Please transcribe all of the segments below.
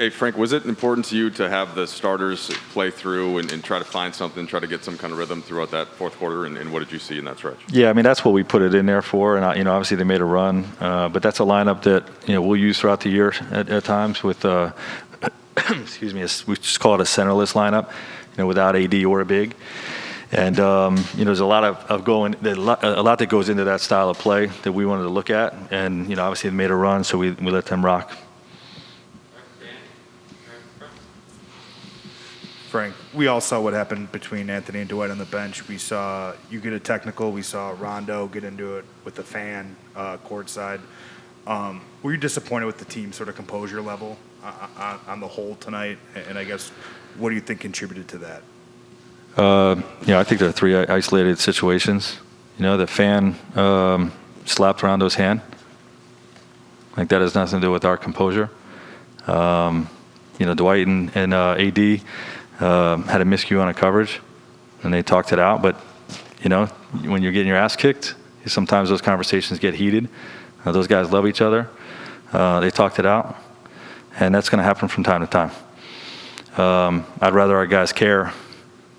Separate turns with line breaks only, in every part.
Hey, Frank, was it important to you to have the starters play through and try to find something, try to get some kind of rhythm throughout that fourth quarter, and what did you see in that stretch?
Yeah, I mean, that's what we put it in there for, and, obviously they made a run, but that's a lineup that, we'll use throughout the year at times with, excuse me, we just call it a centerless lineup, without AD or a big. And, there's a lot a lot that goes into that style of play that we wanted to look at, and, obviously they made a run, so we let them rock.
Frank, we all saw what happened between Anthony and Dwight on the bench. We saw you get a technical. We saw Rondo get into it with the fan courtside. Were you disappointed with the team's sort of composure level on the whole tonight? And I guess, what do you think contributed to that?
I think there are three isolated situations. The fan slapped Rondo's hand. Like, that has nothing to do with our composure. Dwight and AD had a miscue on a coverage, and they talked it out. But, when you're getting your ass kicked, sometimes those conversations get heated. Those guys love each other. They talked it out, and that's going to happen from time to time. I'd rather our guys care,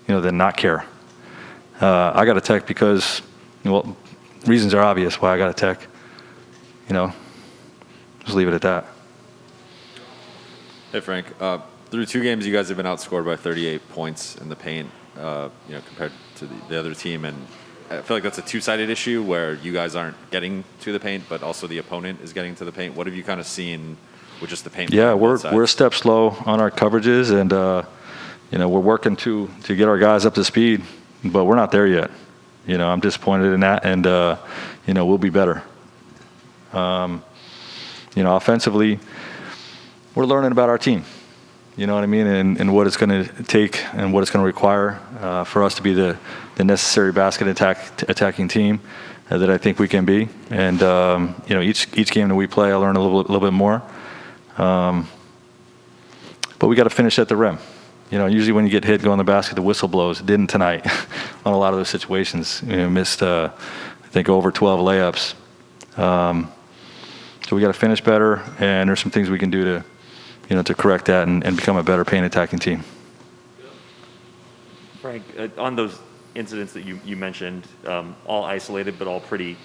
than not care. I got a tech because, reasons are obvious why I got a tech. Just leave it at that.
Hey, Frank. Through 2 games, you guys have been outscored by 38 points in the paint, compared to the other team. And I feel like that's a two-sided issue where you guys aren't getting to the paint, but also the opponent is getting to the paint. What have you kind of seen with just the paint?
Yeah, we're a step slow on our coverages, and we're working to get our guys up to speed, but we're not there yet. I'm disappointed in that, and we'll be better. Offensively, we're learning about our team. You know what I mean? And what it's going to take and what it's going to require for us to be the necessary basket attacking team that I think we can be. And, each game that we play, I learn a little bit more. But we got to finish at the rim. Usually when you get hit, go in the basket, the whistle blows. It didn't tonight on a lot of those situations. Missed, I think, over 12 layups. So we got to finish better, and there's some things we can do to correct that and become a better paint attacking team.
Frank, on those incidents that you mentioned, all isolated but all pretty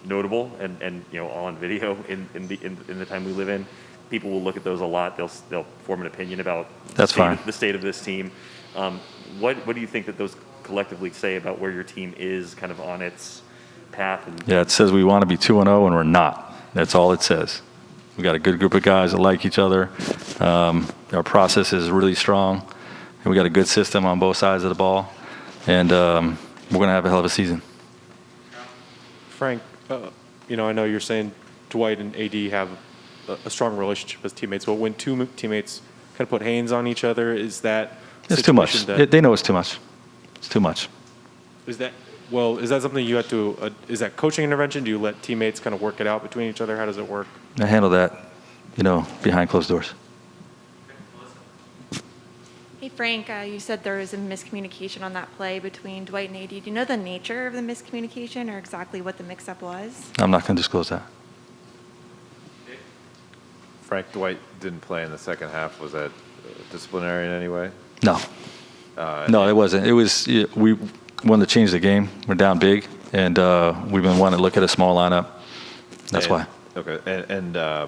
notable and all on video in the time we live in, people will look at those a lot. They'll form an opinion about
the
state of this team. What do you think that those collectively say about where your team is kind of on its path?
Yeah, it says we want to be 2-0 and we're not. That's all it says. We got a good group of guys that like each other. Our process is really strong, and we got a good system on both sides of the ball. And we're going to have a hell of a season.
Frank, I know you're saying Dwight and AD have a strong relationship as teammates, but when 2 teammates kind of put hands on each other, is that
it's too much? They know it's too much. It's too much.
Is that something you have to? Is that coaching intervention? Do you let teammates kind of work it out between each other? How does it work?
I handle that, behind closed doors.
Hey, Frank, you said there was a miscommunication on that play between Dwight and AD. Do you know the nature of the miscommunication or exactly what the mix-up was?
I'm not going to disclose that.
Frank, Dwight didn't play in the second half. Was that disciplinary in any way?
No. No, it wasn't. It was we wanted to change the game. We're down big, and we've been wanting to look at a small lineup. That's why.
Okay, and I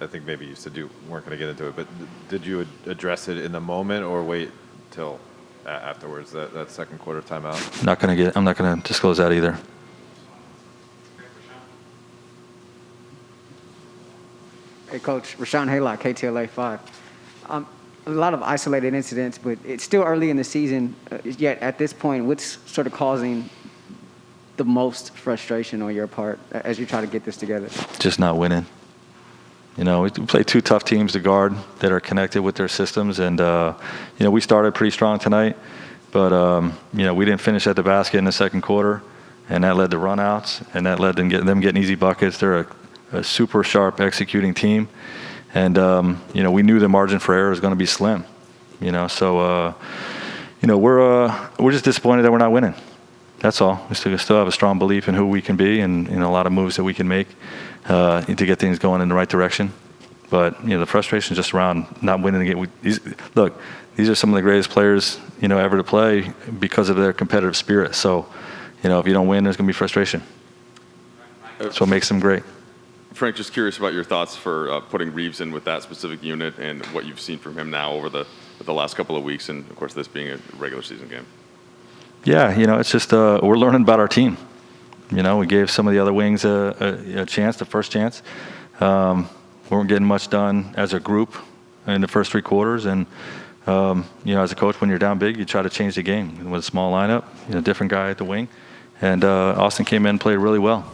think maybe you said you weren't going to get into it, but did you address it in the moment or wait till afterwards, that second quarter timeout?
I'm not going to disclose that either.
Hey, Coach. Rashawn Haylock, KTLA 5. A lot of isolated incidents, but it's still early in the season. Yet at this point, what's sort of causing the most frustration on your part as you try to get this together?
Just not winning. We play 2 tough teams to guard that are connected with their systems, and we started pretty strong tonight, but we didn't finish at the basket in the second quarter, and that led to runouts, and that led to them getting easy buckets. They're a super sharp executing team, and we knew the margin for error was going to be slim. So we're just disappointed that we're not winning. That's all. We still have a strong belief in who we can be and a lot of moves that we can make to get things going in the right direction. But the frustration is just around not winning the game. These are some of the greatest players ever to play because of their competitive spirit. So, if you don't win, there's going to be frustration. That's what makes them great.
Frank, just curious about your thoughts for putting Reeves in with that specific unit and what you've seen from him now over the last couple of weeks, and of course this being a regular season game.
Yeah, it's just we're learning about our team. We gave some of the other wings a chance, the first chance. We weren't getting much done as a group in the first 3 quarters, and as a coach, when you're down big, you try to change the game with a small lineup, different guy at the wing, and Austin came in and played really well.